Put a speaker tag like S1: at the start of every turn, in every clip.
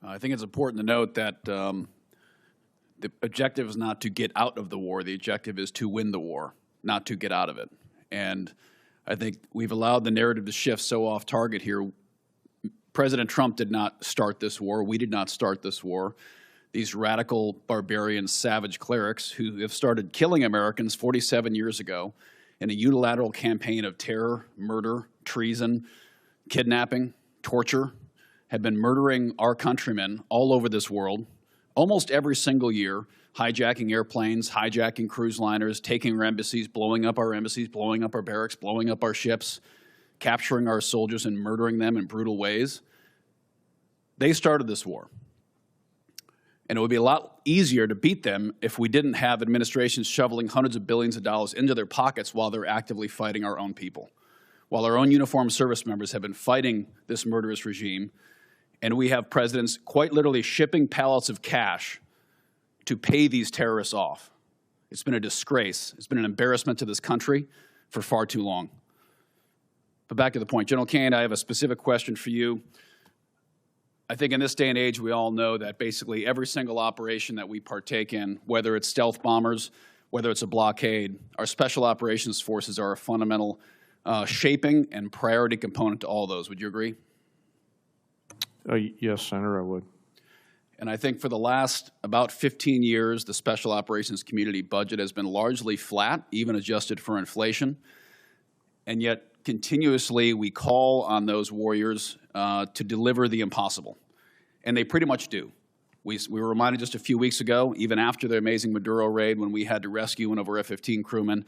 S1: I think it's important to note that the objective is not to get out of the war. The objective is to win the war, not to get out of it. And I think we've allowed the narrative to shift so off target here. President Trump did not start this war. We did not start this war. These radical, barbarian, savage clerics who have started killing Americans 47 years ago in a unilateral campaign of terror, murder, treason, kidnapping, torture, have been murdering our countrymen all over this world almost every single year, hijacking airplanes, hijacking cruise liners, taking our embassies, blowing up our barracks, blowing up our ships, capturing our soldiers and murdering them in brutal ways. They started this war. And it would be a lot easier to beat them if we didn't have administrations shoveling hundreds of billions of dollars into their pockets while they're actively fighting our own people, while our own uniformed service members have been fighting this murderous regime. And we have presidents quite literally shipping pallets of cash to pay these terrorists off. It's been a disgrace. It's been an embarrassment to this country for far too long. But back to the point. General Caine, I have a specific question for you. I think in this day and age, we all know that basically every single operation that we partake in, whether it's stealth bombers, whether it's a blockade, our special operations forces are a fundamental shaping and priority component to all those. Would you agree?
S2: Yes, Senator, I would.
S1: And I think for the last about 15 years, the special operations community budget has been largely flat, even adjusted for inflation. And yet, continuously, we call on those warriors to deliver the impossible. And they pretty much do. We were reminded just a few weeks ago, even after the amazing Maduro raid, when we had to rescue one of our F-15 crewmen,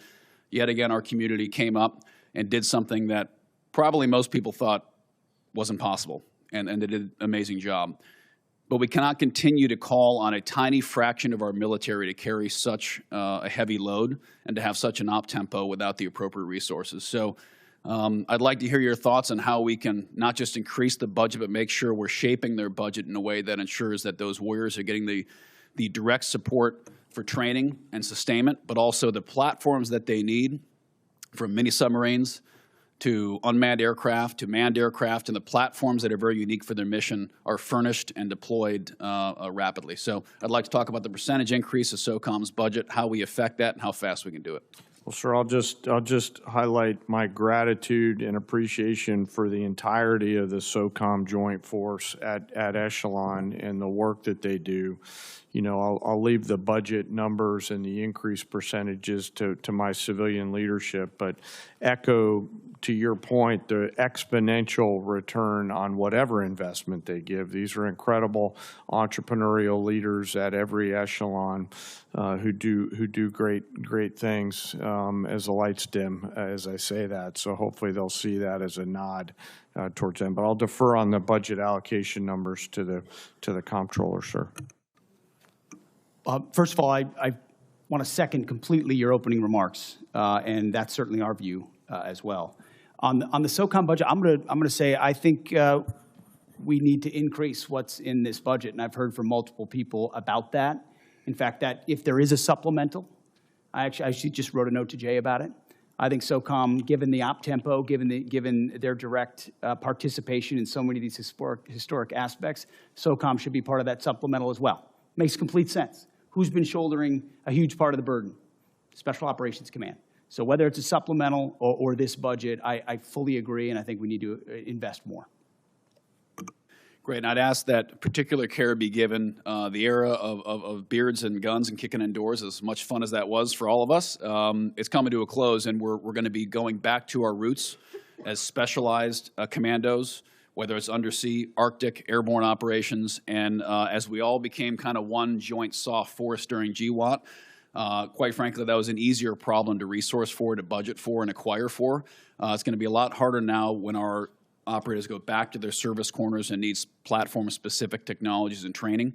S1: yet again, our community came up and did something that probably most people thought wasn't possible. And they did an amazing job. But we cannot continue to call on a tiny fraction of our military to carry such a heavy load and to have such an op tempo without the appropriate resources. So I'd like to hear your thoughts on how we can not just increase the budget, but make sure we're shaping their budget in a way that ensures that those warriors are getting the direct support for training and sustainment, but also the platforms that they need, from mini submarines to unmanned aircraft, to manned aircraft, and the platforms that are very unique for their mission are furnished and deployed rapidly. So I'd like to talk about the percentage increase of SOCOM's budget, how we affect that, and how fast we can do it.
S2: Well, sir, I'll just highlight my gratitude and appreciation for the entirety of the SOCOM Joint Force at Echelon and the work that they do. You know, I'll leave the budget numbers and the increased percentages to my civilian leadership, but echo to your point the exponential return on whatever investment they give. These are incredible entrepreneurial leaders at every echelon who do great things as the lights dim, as I say that. So hopefully they'll see that as a nod towards them. But I'll defer on the budget allocation numbers to the comptroller, sir.
S3: First of all, I want to second completely your opening remarks, and that's certainly our view as well. On the SOCOM budget, I'm going to say I think we need to increase what's in this budget, and I've heard from multiple people about that. In fact, that if there is a supplemental, I actually just wrote a note to Jay about it. I think SOCOM, given the op tempo, given their direct participation in so many of these historic aspects, SOCOM should be part of that supplemental as well. Makes complete sense. Who's been shouldering a huge part of the burden? Special Operations Command. So whether it's a supplemental or this budget, I fully agree, and I think we need to invest more.
S1: Great, and I'd ask that particular care be given. The era of beards and guns and kicking indoors, as much fun as that was for all of us, it's coming to a close, and we're going to be going back to our roots as specialized commandos, whether it's undersea, Arctic, airborne operations, and as we all became kind of one joint soft force during GWOT, quite frankly, that was an easier problem to resource for, to budget for, and acquire for. It's going to be a lot harder now when our operators go back to their service corners and need platform-specific technologies and training.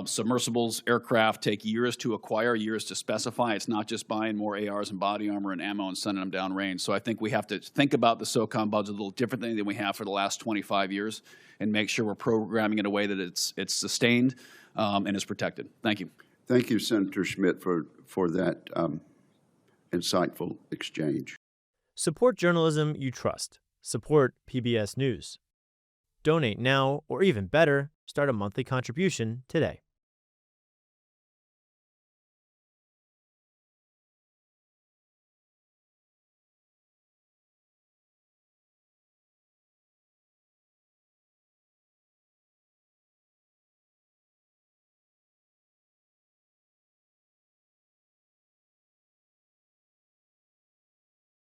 S1: Submersibles, aircraft take years to acquire, years to specify. It's not just buying more ARs and body armor and ammo and sending them downrange. So I think we have to think about the SOCOM budget a little differently than we have for the last 25 years and make sure we're programming in a way that it's sustained and is protected. Thank you.
S4: Thank you, Senator Schmidt, for that insightful exchange.
S5: Support journalism you trust. Support PBS News. Donate now, or even better, Start a monthly contribution today.